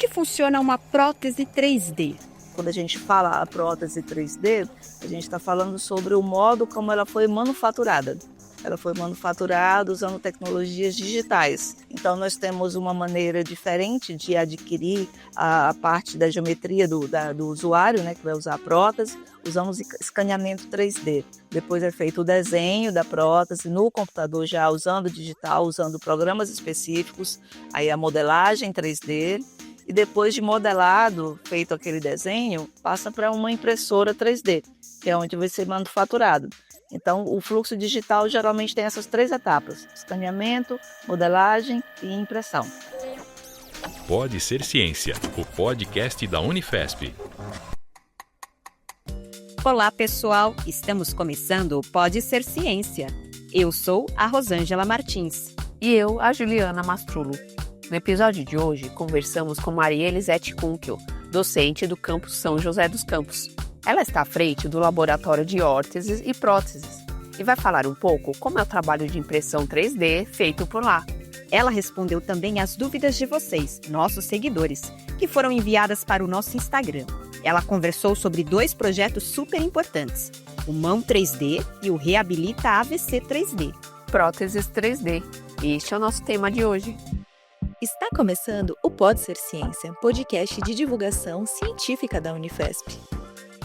que funciona uma prótese 3D? Quando a gente fala a prótese 3D, a gente está falando sobre o modo como ela foi manufaturada. Ela foi manufaturada usando tecnologias digitais. Então, nós temos uma maneira diferente de adquirir a parte da geometria do usuário, né, que vai usar a prótese. Usamos escaneamento 3D. Depois é feito o desenho da prótese no computador, já usando digital, usando programas específicos. Aí a modelagem 3D. E depois de modelado, feito aquele desenho, passa para uma impressora 3D, que é onde vai ser manufaturado. Então, o fluxo digital geralmente tem essas 3 etapas: escaneamento, modelagem e impressão. Pode Ser Ciência, o podcast da Unifesp. Olá, pessoal! Estamos começando o Pode Ser Ciência. Eu sou a Rosângela Martins. E eu, a Juliana Mastrulo. No episódio de hoje, conversamos com Maria Elisete Kunkel, docente do campus São José dos Campos. Ela está à frente do Laboratório de Órteses e Próteses e vai falar um pouco como é o trabalho de impressão 3D feito por lá. Ela respondeu também às dúvidas de vocês, nossos seguidores, que foram enviadas para o nosso Instagram. Ela conversou sobre 2 projetos super importantes, o Mão 3D e o Reabilita AVC 3D. Próteses 3D. Este é o nosso tema de hoje. Está começando o Pode Ser Ciência, podcast de divulgação científica da Unifesp.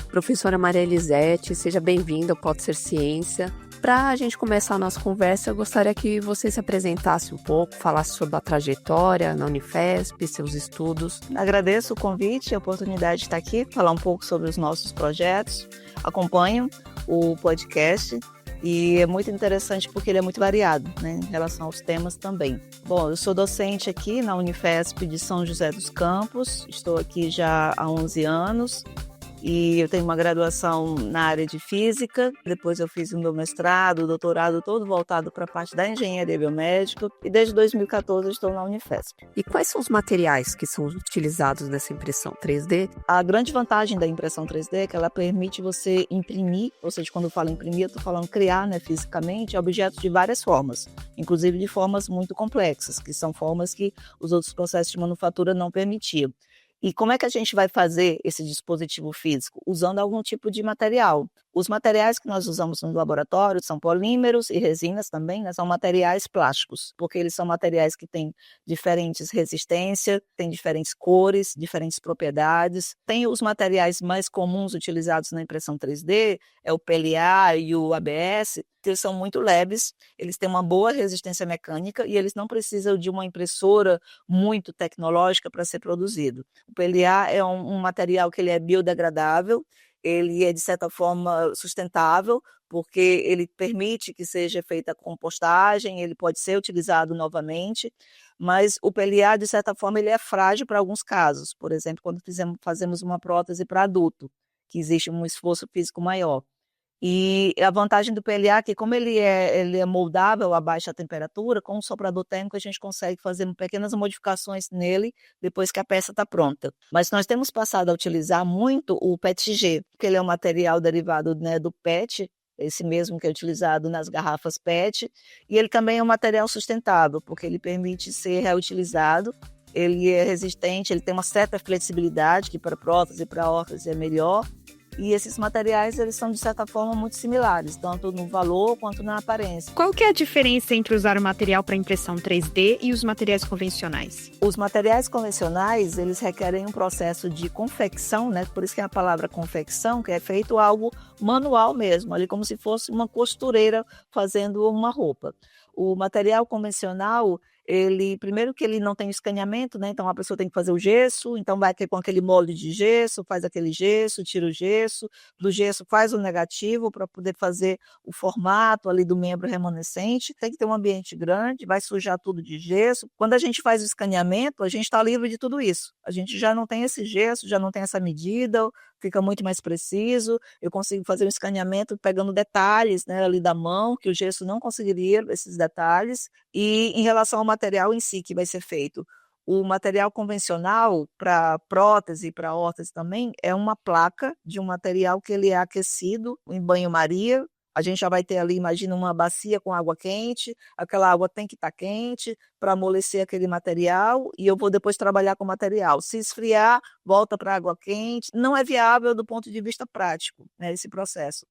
Professora Maria Elisete, seja bem-vinda ao Pode Ser Ciência. Para a gente começar a nossa conversa, eu gostaria que você se apresentasse um pouco, falasse sobre a trajetória na Unifesp, seus estudos. Agradeço o convite e a oportunidade de estar aqui, falar um pouco sobre os nossos projetos. Acompanho o podcast e é muito interessante porque ele é muito variado, né, em relação aos temas também. Bom, eu sou docente aqui na Unifesp de São José dos Campos, estou aqui já há 11 anos. E eu tenho uma graduação na área de física, depois eu fiz o meu mestrado, doutorado, todo voltado para a parte da engenharia biomédica, e desde 2014 eu estou na Unifesp. E quais são os materiais que são utilizados nessa impressão 3D? A grande vantagem da impressão 3D é que ela permite você imprimir, ou seja, quando eu falo imprimir, eu estou falando criar, né, fisicamente, objetos de várias formas, inclusive de formas muito complexas, que são formas que os outros processos de manufatura não permitiam. E como é que a gente vai fazer esse dispositivo físico? Usando algum tipo de material. Os materiais que nós usamos no laboratório são polímeros e resinas também, né? São materiais plásticos, porque eles são materiais que têm diferentes resistências, têm diferentes cores, diferentes propriedades. Tem os materiais mais comuns utilizados na impressão 3D, é o PLA e o ABS, que eles são muito leves, eles têm uma boa resistência mecânica e eles não precisam de uma impressora muito tecnológica para ser produzido. O PLA é um material que ele é biodegradável, ele é, de certa forma, sustentável, porque ele permite que seja feita a compostagem, ele pode ser utilizado novamente, mas o PLA, de certa forma, ele é frágil para alguns casos. Por exemplo, quando fazemos uma prótese para adulto, que existe um esforço físico maior. E a vantagem do PLA é que, como ele é moldável a baixa temperatura, com o soprador térmico a gente consegue fazer pequenas modificações nele depois que a peça está pronta. Mas nós temos passado a utilizar muito o PETG, porque ele é um material derivado, né, do PET, esse mesmo que é utilizado nas garrafas PET, e ele também é um material sustentável, porque ele permite ser reutilizado. Ele é resistente, ele tem uma certa flexibilidade, que para prótese e para órtese é melhor. E esses materiais, eles são, de certa forma, muito similares, tanto no valor quanto na aparência. Qual que é a diferença entre usar o material para impressão 3D e os materiais convencionais? Os materiais convencionais, eles requerem um processo de confecção, né? Por isso que é a palavra confecção, que é feito algo manual mesmo, ali como se fosse uma costureira fazendo uma roupa. O material convencional, primeiro que ele não tem escaneamento, né? Então a pessoa tem que fazer o gesso, então vai com aquele molde de gesso, faz aquele gesso, tira o gesso, do gesso faz o negativo para poder fazer o formato ali do membro remanescente, tem que ter um ambiente grande, vai sujar tudo de gesso. Quando a gente faz o escaneamento, a gente está livre de tudo isso, a gente já não tem esse gesso, já não tem essa medida, fica muito mais preciso, eu consigo fazer um escaneamento pegando detalhes, né, ali da mão, que o gesso não conseguiria esses detalhes, e em relação ao material em si que vai ser feito, o material convencional para prótese e para órtese também é uma placa de um material que ele é aquecido em banho-maria, A gente já vai ter ali, imagina uma bacia com água quente, aquela água tem que estar quente para amolecer aquele material e eu vou depois trabalhar com o material. Se esfriar, volta para a água quente. Não é viável do ponto de vista prático, né, esse processo.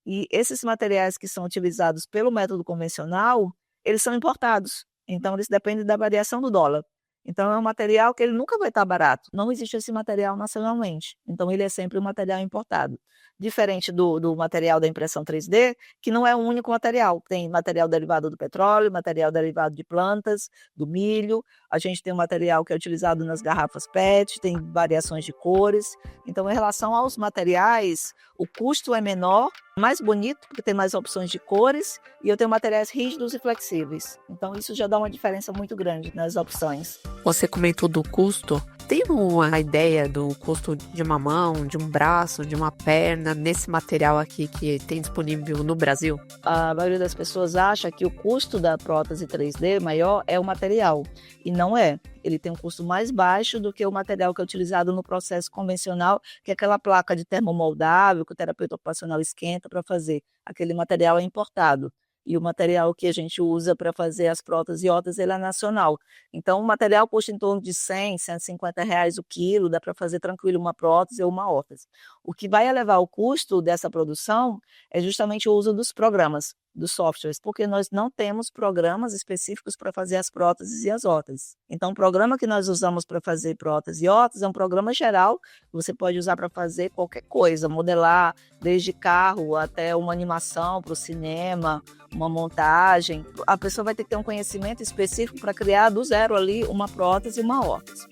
E esses materiais que são utilizados pelo método convencional, eles são importados. Então, eles dependem da variação do dólar. Então, é um material que ele nunca vai estar barato. Não existe esse material nacionalmente. Então, ele é sempre um material importado. Diferente do material da impressão 3D, que não é um único material. Tem material derivado do petróleo, material derivado de plantas, do milho. A gente tem um material que é utilizado nas garrafas PET, tem variações de cores. Então, em relação aos materiais, o custo é menor, mais bonito, porque tem mais opções de cores, e eu tenho materiais rígidos e flexíveis. Então, isso já dá uma diferença muito grande nas opções. Você comentou do custo. Tem uma ideia do custo de uma mão, de um braço, de uma perna, nesse material aqui que tem disponível no Brasil? A maioria das pessoas acha que o custo da prótese 3D maior é o material, e não é. Ele tem um custo mais baixo do que o material que é utilizado no processo convencional, que é aquela placa de termomoldável que o terapeuta ocupacional esquenta para fazer. Aquele material é importado. E o material que a gente usa para fazer as próteses e órteses, ele é nacional. Então, o material custa em torno de R$100, R$150 o quilo, dá para fazer tranquilo uma prótese ou uma órtese. O que vai elevar o custo dessa produção é justamente o uso dos programas, dos softwares, porque nós não temos programas específicos para fazer as próteses e as órteses. Então, o programa que nós usamos para fazer prótese e órtese é um programa geral, que você pode usar para fazer qualquer coisa, modelar, desde carro até uma animação para o cinema, uma montagem. A pessoa vai ter que ter um conhecimento específico para criar do zero ali uma prótese e uma órtese.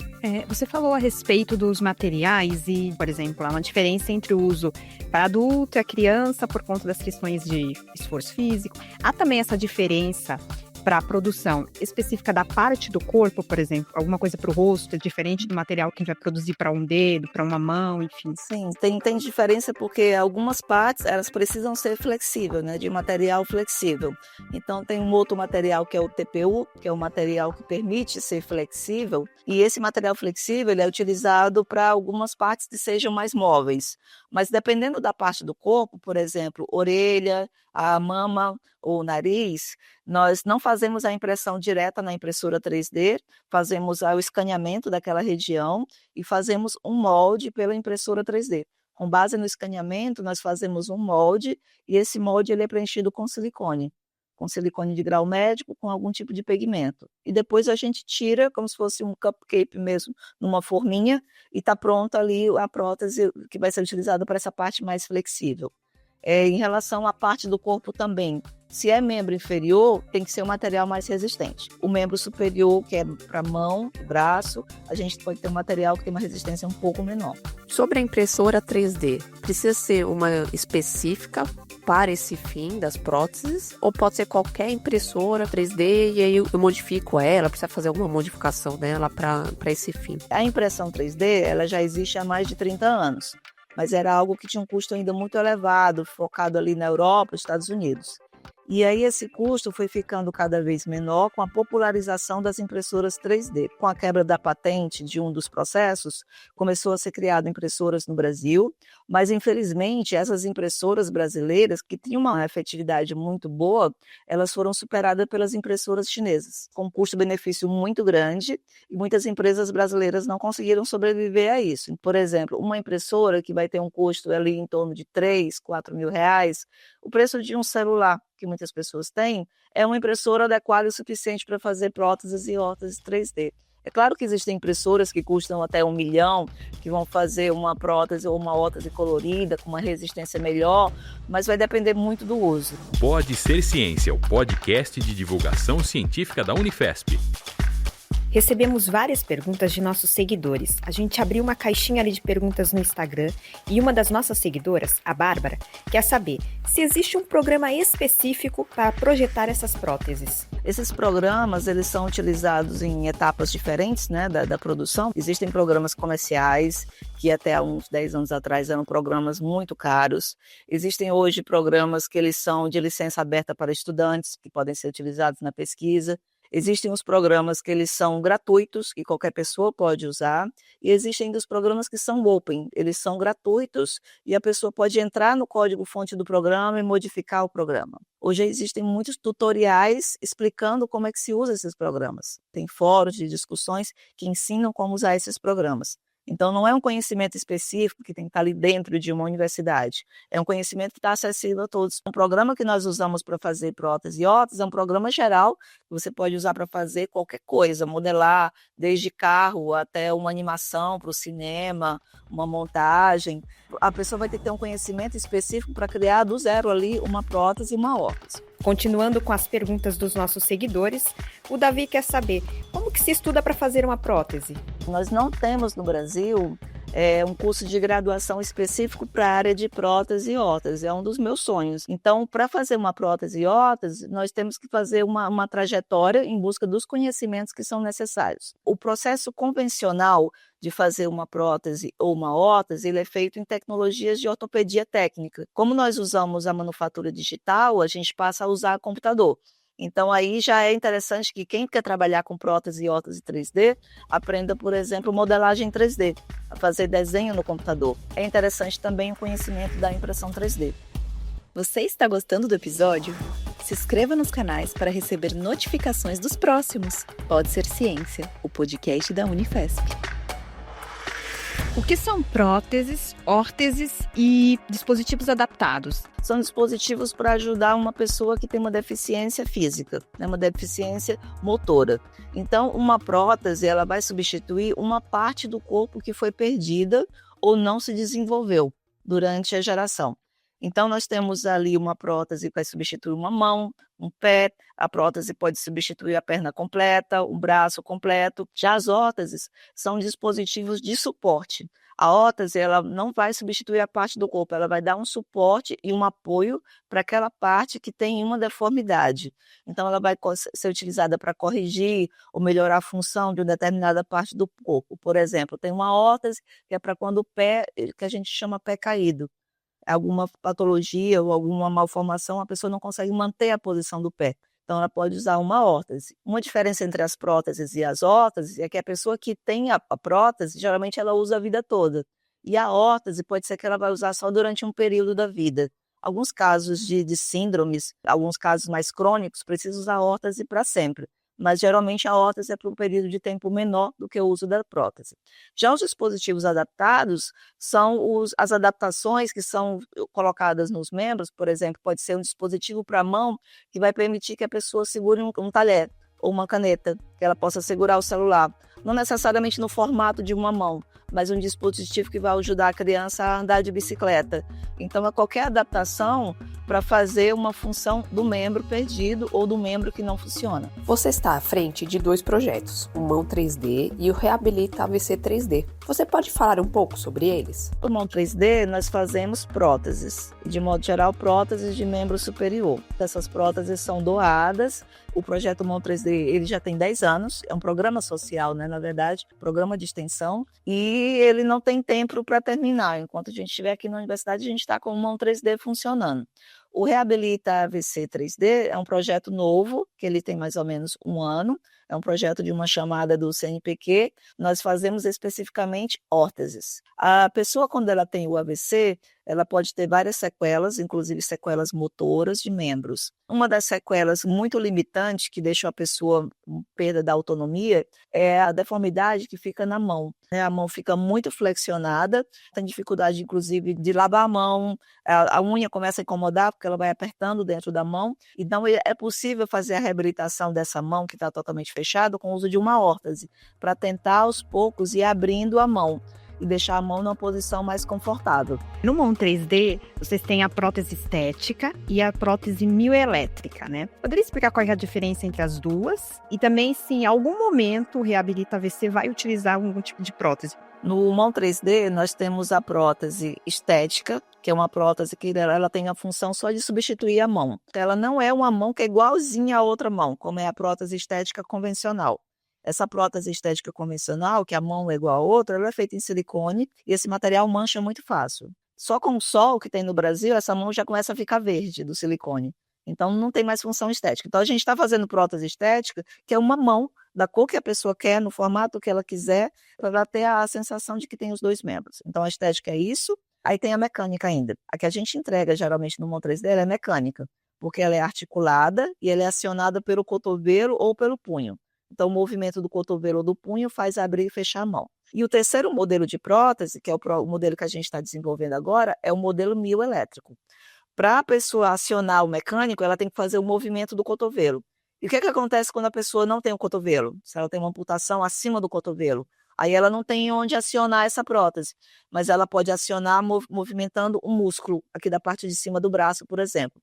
Você falou a respeito dos materiais e, por exemplo, há uma diferença entre o uso para adulto e a criança por conta das questões de esforço físico. Há também essa diferença para a produção específica da parte do corpo, por exemplo, alguma coisa para o rosto, é diferente do material que a gente vai produzir para um dedo, para uma mão, enfim. Sim, tem diferença porque algumas partes elas precisam ser flexíveis, né, de material flexível. Então tem um outro material que é o TPU, que é um material que permite ser flexível, e esse material flexível ele é utilizado para algumas partes que sejam mais móveis. Mas dependendo da parte do corpo, por exemplo, orelha, a mama ou o nariz, nós não fazemos a impressão direta na impressora 3D, fazemos o escaneamento daquela região e fazemos um molde pela impressora 3D. Com base no escaneamento, nós fazemos um molde e esse molde ele é preenchido com silicone de grau médio, com algum tipo de pigmento. E depois a gente tira, como se fosse um cupcake mesmo, numa forminha, e está pronta ali a prótese que vai ser utilizada para essa parte mais flexível. Em relação à parte do corpo também, se é membro inferior, tem que ser um material mais resistente. O membro superior, que é para mão, braço, a gente pode ter um material que tem uma resistência um pouco menor. Sobre a impressora 3D, precisa ser uma específica para esse fim das próteses, ou pode ser qualquer impressora 3D e aí eu modifico ela, precisa fazer alguma modificação dela para esse fim? A impressão 3D ela já existe há mais de 30 anos, mas era algo que tinha um custo ainda muito elevado, focado ali na Europa e Estados Unidos. E aí esse custo foi ficando cada vez menor com a popularização das impressoras 3D. Com a quebra da patente de um dos processos, começou a ser criado impressoras no Brasil, mas infelizmente essas impressoras brasileiras, que tinham uma efetividade muito boa, elas foram superadas pelas impressoras chinesas, com um custo-benefício muito grande, e muitas empresas brasileiras não conseguiram sobreviver a isso. Por exemplo, uma impressora que vai ter um custo ali em torno de 3, 4 mil reais, o preço de um celular, que muitas pessoas têm, é uma impressora adequada o suficiente para fazer próteses e órteses 3D. É claro que existem impressoras que custam até R$1 milhão, que vão fazer uma prótese ou uma órtese colorida, com uma resistência melhor, mas vai depender muito do uso. Pode Ser Ciência, o podcast de divulgação científica da Unifesp. Recebemos várias perguntas de nossos seguidores. A gente abriu uma caixinha ali de perguntas no Instagram e uma das nossas seguidoras, a Bárbara, quer saber se existe um programa específico para projetar essas próteses. Esses programas, eles são utilizados em etapas diferentes, né, da produção. Existem programas comerciais, que até há uns 10 anos atrás eram programas muito caros. Existem hoje programas que eles são de licença aberta para estudantes, que podem ser utilizados na pesquisa. Existem os programas que eles são gratuitos, que qualquer pessoa pode usar, e existem os programas que são open, eles são gratuitos e a pessoa pode entrar no código-fonte do programa e modificar o programa. Hoje existem muitos tutoriais explicando como é que se usa esses programas. Tem fóruns de discussões que ensinam como usar esses programas. Então, não é um conhecimento específico que tem que estar ali dentro de uma universidade. É um conhecimento que está acessível a todos. Um programa que nós usamos para fazer prótese e órtese é um programa geral que você pode usar para fazer qualquer coisa, modelar, desde carro até uma animação para o cinema, uma montagem. A pessoa vai ter que ter um conhecimento específico para criar do zero ali uma prótese e uma órtese. Continuando com as perguntas dos nossos seguidores, o Davi quer saber como que se estuda para fazer uma prótese? Nós não temos no Brasil um curso de graduação específico para a área de prótese e órtese, é um dos meus sonhos. Então, para fazer uma prótese e órtese, nós temos que fazer uma trajetória em busca dos conhecimentos que são necessários. O processo convencional de fazer uma prótese ou uma órtese, ele é feito em tecnologias de ortopedia técnica. Como nós usamos a manufatura digital, a gente passa a usar computador. Então, aí já é interessante que quem quer trabalhar com prótese e órtese 3D, aprenda, por exemplo, modelagem 3D, a fazer desenho no computador. É interessante também o conhecimento da impressão 3D. Você está gostando do episódio? Se inscreva nos canais para receber notificações dos próximos. Pode Ser Ciência, o podcast da Unifesp. O que são próteses, órteses e dispositivos adaptados? São dispositivos para ajudar uma pessoa que tem uma deficiência física, né, uma deficiência motora. Então, uma prótese ela vai substituir uma parte do corpo que foi perdida ou não se desenvolveu durante a geração. Então, nós temos ali uma prótese que vai substituir uma mão, um pé, a prótese pode substituir a perna completa, o braço completo. Já as órteses são dispositivos de suporte. A órtese ela não vai substituir a parte do corpo, ela vai dar um suporte e um apoio para aquela parte que tem uma deformidade. Então, ela vai ser utilizada para corrigir ou melhorar a função de uma determinada parte do corpo. Por exemplo, tem uma órtese que é para quando o pé, que a gente chama pé caído. Alguma patologia ou alguma malformação, a pessoa não consegue manter a posição do pé. Então, ela pode usar uma órtese. Uma diferença entre as próteses e as órteses é que a pessoa que tem a prótese, geralmente ela usa a vida toda. E a órtese pode ser que ela vai usar só durante um período da vida. Alguns casos de síndromes, alguns casos mais crônicos, precisam usar a órtese para sempre. Mas geralmente a órtese é para um período de tempo menor do que o uso da prótese. Já os dispositivos adaptados são as adaptações que são colocadas nos membros, por exemplo, pode ser um dispositivo para a mão que vai permitir que a pessoa segure um talher ou uma caneta, que ela possa segurar o celular. Não necessariamente no formato de uma mão, mas um dispositivo que vai ajudar a criança a andar de bicicleta. Então, é qualquer adaptação para fazer uma função do membro perdido ou do membro que não funciona. Você está à frente de 2 projetos, o Mão 3D e o Reabilita AVC 3D. Você pode falar um pouco sobre eles? No Mão 3D, nós fazemos próteses, de modo geral, próteses de membro superior. Essas próteses são doadas. O projeto Mão 3D ele já tem 10 anos, é um programa social, né, na verdade, programa de extensão, e ele não tem tempo para terminar. Enquanto a gente estiver aqui na universidade, a gente está com o Mão 3D funcionando. O Reabilita AVC 3D é um projeto novo, que ele tem mais ou menos 1 ano, é um projeto de uma chamada do CNPq, nós fazemos especificamente órteses. A pessoa, quando ela tem o AVC, ela pode ter várias sequelas, inclusive sequelas motoras de membros. Uma das sequelas muito limitantes, que deixa a pessoa com perda da autonomia, é a deformidade que fica na mão. A mão fica muito flexionada, tem dificuldade, inclusive, de lavar a mão, a unha começa a incomodar, porque ela vai apertando dentro da mão. Então, é possível fazer a reabilitação dessa mão, que está totalmente fechada, com o uso de uma órtese, para tentar, aos poucos, ir abrindo a mão e deixar a mão numa posição mais confortável. No Mão 3D, vocês têm a prótese estética e a prótese mioelétrica, né? Poderia explicar qual é a diferença entre as duas? E também, se em algum momento o Reabilita AVC vai utilizar algum tipo de prótese? No Mão 3D, nós temos a prótese estética, que é uma prótese que ela tem a função só de substituir a mão. Ela não é uma mão que é igualzinha à outra mão, como é a prótese estética convencional. Essa prótese estética convencional, que a mão é igual a outra, ela é feita em silicone e esse material mancha muito fácil. Só com o sol que tem no Brasil, essa mão já começa a ficar verde do silicone. Então, não tem mais função estética. Então, a gente está fazendo prótese estética, que é uma mão da cor que a pessoa quer, no formato que ela quiser, para ela ter a sensação de que tem os dois membros. Então, a estética é isso. Aí tem a mecânica ainda. A que a gente entrega, geralmente, no mão 3D, ela é mecânica, porque ela é articulada e ela é acionada pelo cotovelo ou pelo punho. Então, o movimento do cotovelo ou do punho faz abrir e fechar a mão. E o terceiro modelo de prótese, que é o modelo que a gente está desenvolvendo agora, é o modelo mioelétrico. Para a pessoa acionar o mecânico, ela tem que fazer o movimento do cotovelo. E o que acontece quando a pessoa não tem o cotovelo? Se ela tem uma amputação acima do cotovelo, aí ela não tem onde acionar essa prótese, mas ela pode acionar movimentando o músculo aqui da parte de cima do braço, por exemplo.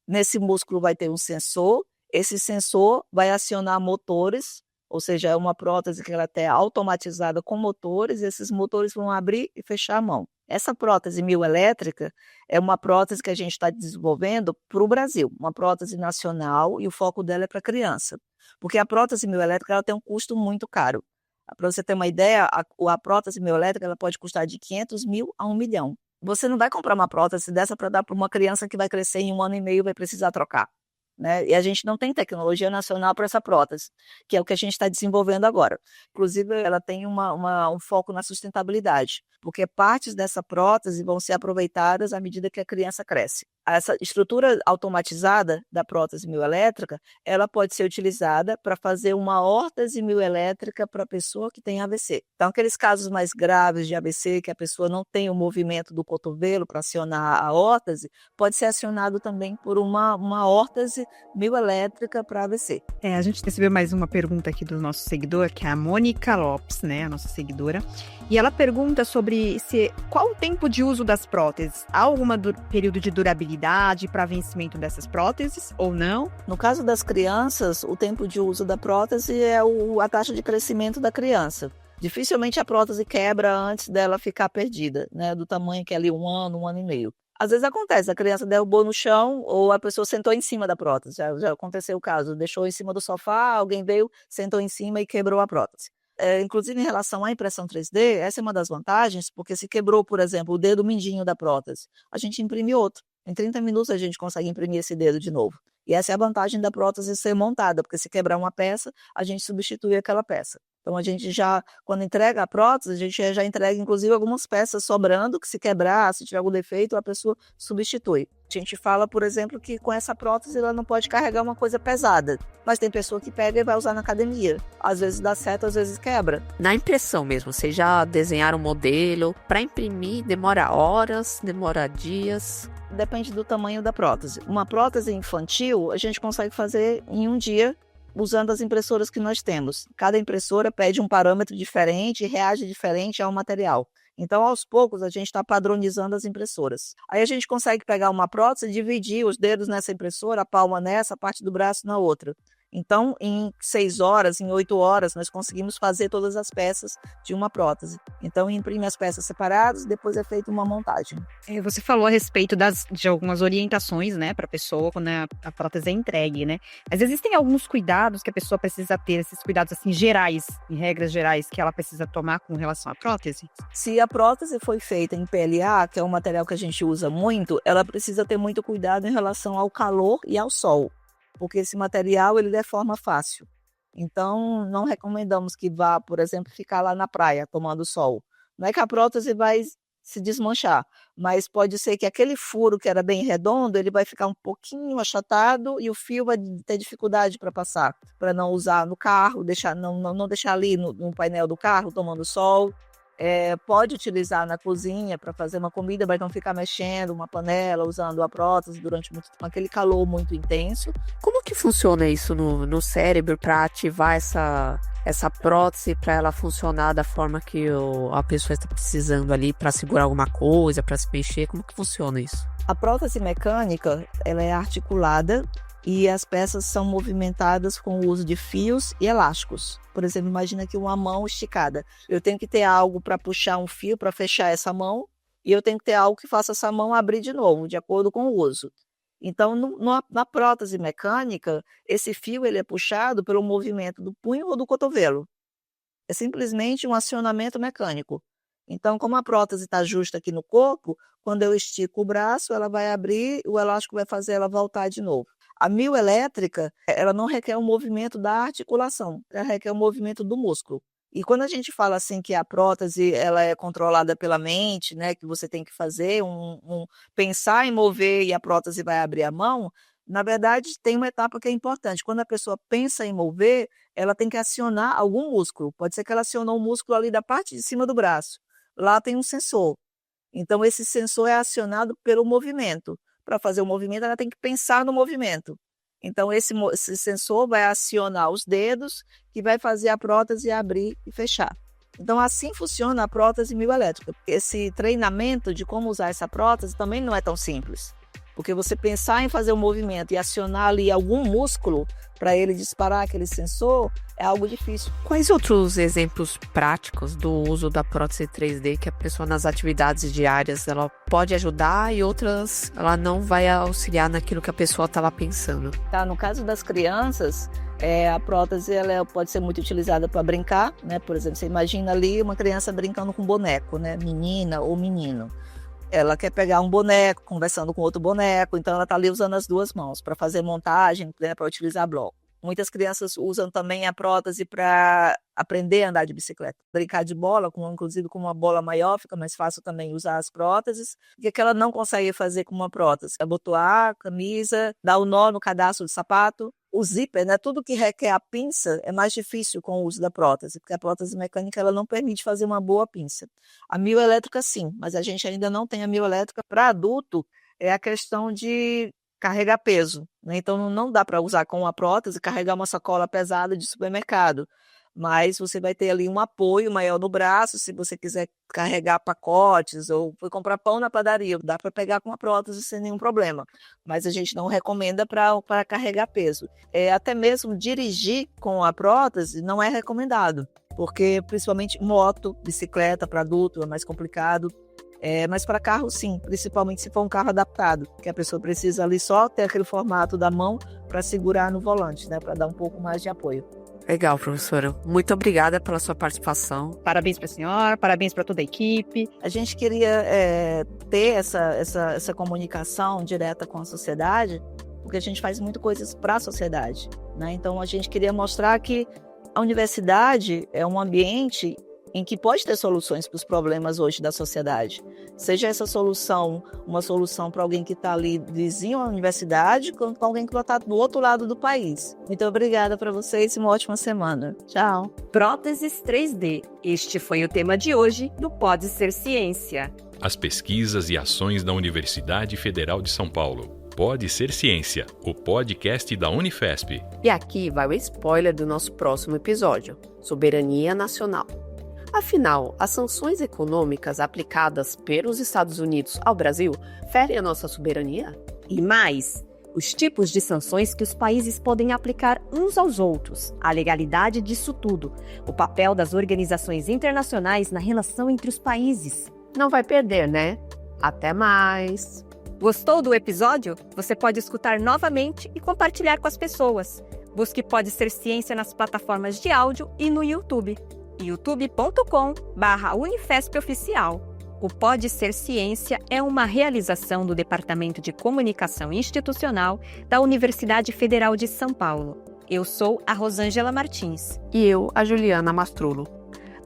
Nesse músculo vai ter um sensor, esse sensor vai acionar motores, ou seja, é uma prótese que ela é automatizada com motores, e esses motores vão abrir e fechar a mão. Essa prótese mioelétrica é uma prótese que a gente está desenvolvendo para o Brasil, uma prótese nacional, e o foco dela é para criança, porque a prótese mioelétrica ela tem um custo muito caro. Para você ter uma ideia, a prótese mioelétrica ela pode custar de 500 mil a 1 milhão. Você não vai comprar uma prótese dessa para dar para uma criança que vai crescer em 1 ano e meio e vai precisar trocar, né? E a gente não tem tecnologia nacional para essa prótese, que é o que a gente está desenvolvendo agora. Inclusive, ela tem um foco na sustentabilidade, porque partes dessa prótese vão ser aproveitadas à medida que a criança cresce. Essa estrutura automatizada da prótese mioelétrica, ela pode ser utilizada para fazer uma órtese mioelétrica para a pessoa que tem AVC. Então, aqueles casos mais graves de AVC, que a pessoa não tem o movimento do cotovelo para acionar a órtese, pode ser acionado também por uma órtese mioelétrica para AVC. A gente recebeu mais uma pergunta aqui do nosso seguidor, que é a Mônica Lopes, né, a nossa seguidora, e ela pergunta sobre qual o tempo de uso das próteses. Há algum período de durabilidade para vencimento dessas próteses ou não? No caso das crianças, o tempo de uso da prótese é a taxa de crescimento da criança. Dificilmente a prótese quebra antes dela ficar perdida, né, do tamanho que é ali 1 ano e meio. Às vezes acontece, a criança derrubou no chão ou a pessoa sentou em cima da prótese. Já aconteceu o caso, deixou em cima do sofá, alguém veio, sentou em cima e quebrou a prótese. Inclusive, em relação à impressão 3D, essa é uma das vantagens, porque se quebrou, por exemplo, o dedo mindinho da prótese, a gente imprime outro. Em 30 minutos a gente consegue imprimir esse dedo de novo. E essa é a vantagem da prótese ser montada, porque se quebrar uma peça, a gente substitui aquela peça. Então, a gente já, quando entrega a prótese, a gente já entrega, inclusive, algumas peças sobrando, que se quebrar, se tiver algum defeito, a pessoa substitui. A gente fala, por exemplo, que com essa prótese ela não pode carregar uma coisa pesada, mas tem pessoa que pega e vai usar na academia. Às vezes dá certo, às vezes quebra. Na impressão mesmo, vocês já desenharam um modelo? Para imprimir, demora horas, demora dias? Depende do tamanho da prótese. Uma prótese infantil, a gente consegue fazer em 1 dia, usando as impressoras que nós temos. Cada impressora pede um parâmetro diferente e reage diferente ao material. Então, aos poucos, a gente está padronizando as impressoras. Aí a gente consegue pegar uma prótese e dividir os dedos nessa impressora, a palma nessa, a parte do braço na outra. Então, em 6 horas, em 8 horas, nós conseguimos fazer todas as peças de uma prótese. Então, imprime as peças separadas, depois é feita uma montagem. Você falou a respeito de algumas orientações, né, para a pessoa quando a prótese é entregue, né? Mas existem alguns cuidados que a pessoa precisa ter, esses cuidados assim gerais, em regras gerais, que ela precisa tomar com relação à prótese? Se a prótese foi feita em PLA, que é um material que a gente usa muito, ela precisa ter muito cuidado em relação ao calor e ao sol, porque esse material ele deforma fácil. Então, não recomendamos que vá, por exemplo, ficar lá na praia tomando sol. Não é que a prótese vai se desmanchar, mas pode ser que aquele furo que era bem redondo, ele vai ficar um pouquinho achatado e o fio vai ter dificuldade para passar, para não usar no carro, não deixar ali no painel do carro tomando sol. Pode utilizar na cozinha para fazer uma comida, mas não ficar mexendo uma panela, usando a prótese durante muito tempo, aquele calor muito intenso. Como que funciona isso no cérebro para ativar essa prótese para ela funcionar da forma que a pessoa está precisando ali para segurar alguma coisa, para se mexer? Como que funciona isso? A prótese mecânica, ela é articulada e as peças são movimentadas com o uso de fios e elásticos. Por exemplo, imagina que uma mão esticada. Eu tenho que ter algo para puxar um fio para fechar essa mão e eu tenho que ter algo que faça essa mão abrir de novo, de acordo com o uso. Então, na prótese mecânica, esse fio ele é puxado pelo movimento do punho ou do cotovelo. É simplesmente um acionamento mecânico. Então, como a prótese está justa aqui no corpo, quando eu estico o braço, ela vai abrir, o elástico vai fazer ela voltar de novo. A mioelétrica, ela não requer um movimento da articulação, ela requer um movimento do músculo. E quando a gente fala assim que a prótese ela é controlada pela mente, né, que você tem que fazer pensar em mover e a prótese vai abrir a mão, na verdade tem uma etapa que é importante. Quando a pessoa pensa em mover, ela tem que acionar algum músculo. Pode ser que ela acionou um músculo ali da parte de cima do braço. Lá tem um sensor. Então esse sensor é acionado pelo movimento. Para fazer o movimento, ela tem que pensar no movimento. Então, esse sensor vai acionar os dedos, que vai fazer a prótese abrir e fechar. Então, assim funciona a prótese mioelétrica. Esse treinamento de como usar essa prótese também não é tão simples. Porque você pensar em fazer um movimento e acionar ali algum músculo para ele disparar aquele sensor é algo difícil. Quais outros exemplos práticos do uso da prótese 3D que a pessoa nas atividades diárias ela pode ajudar e outras ela não vai auxiliar naquilo que a pessoa está lá pensando? Tá, no caso das crianças, a prótese ela pode ser muito utilizada para brincar, né? Por exemplo, você imagina ali uma criança brincando com boneco, né? Menina ou menino. Ela quer pegar um boneco, conversando com outro boneco, então ela está ali usando as duas mãos para fazer montagem, né, para utilizar bloco. Muitas crianças usam também a prótese para aprender a andar de bicicleta. Brincar de bola, inclusive com uma bola maior, fica mais fácil também usar as próteses. O que ela não consegue fazer com uma prótese? Abotoar a camisa, dar o nó no cadastro do sapato. O zíper, né, tudo que requer a pinça é mais difícil com o uso da prótese, porque a prótese mecânica ela não permite fazer uma boa pinça. A mioelétrica sim, mas a gente ainda não tem a mioelétrica para adulto, é a questão de carregar peso, né? Então não dá para usar com a prótese, carregar uma sacola pesada de supermercado, mas você vai ter ali um apoio maior no braço, se você quiser carregar pacotes ou foi comprar pão na padaria, dá para pegar com a prótese sem nenhum problema, mas a gente não recomenda para carregar peso. Até mesmo dirigir com a prótese não é recomendado, porque principalmente moto, bicicleta para adulto é mais complicado. Mas para carro, sim, principalmente se for um carro adaptado, que a pessoa precisa ali só ter aquele formato da mão para segurar no volante, né, para dar um pouco mais de apoio. Legal, professora. Muito obrigada pela sua participação. Parabéns para a senhora, parabéns para toda a equipe. A gente queria ter essa comunicação direta com a sociedade, porque a gente faz muitas coisas para a sociedade, né? Então a gente queria mostrar que a universidade é um ambiente em que pode ter soluções para os problemas hoje da sociedade. Seja essa solução uma solução para alguém que está ali vizinho à universidade, quanto para alguém que está do outro lado do país. Muito obrigada para vocês e uma ótima semana. Tchau. Próteses 3D. Este foi o tema de hoje do Pode Ser Ciência. As pesquisas e ações da Universidade Federal de São Paulo. Pode Ser Ciência, o podcast da Unifesp. E aqui vai o spoiler do nosso próximo episódio: Soberania Nacional. Afinal, as sanções econômicas aplicadas pelos Estados Unidos ao Brasil ferem a nossa soberania? E mais, os tipos de sanções que os países podem aplicar uns aos outros, a legalidade disso tudo, o papel das organizações internacionais na relação entre os países. Não vai perder, né? Até mais! Gostou do episódio? Você pode escutar novamente e compartilhar com as pessoas. Busque Pode Ser Ciência nas plataformas de áudio e no YouTube. youtube.com/unifespoficial. O Pode Ser Ciência é uma realização do Departamento de Comunicação Institucional da Universidade Federal de São Paulo. Eu sou a Rosângela Martins. E eu, a Juliana Mastrulo.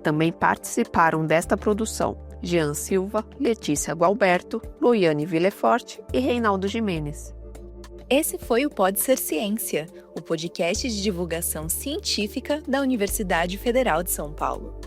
Também participaram desta produção Jean Silva, Letícia Gualberto, Loiane Villefort e Reinaldo Jimenez. Esse foi o Pode Ser Ciência, o podcast de divulgação científica da Universidade Federal de São Paulo.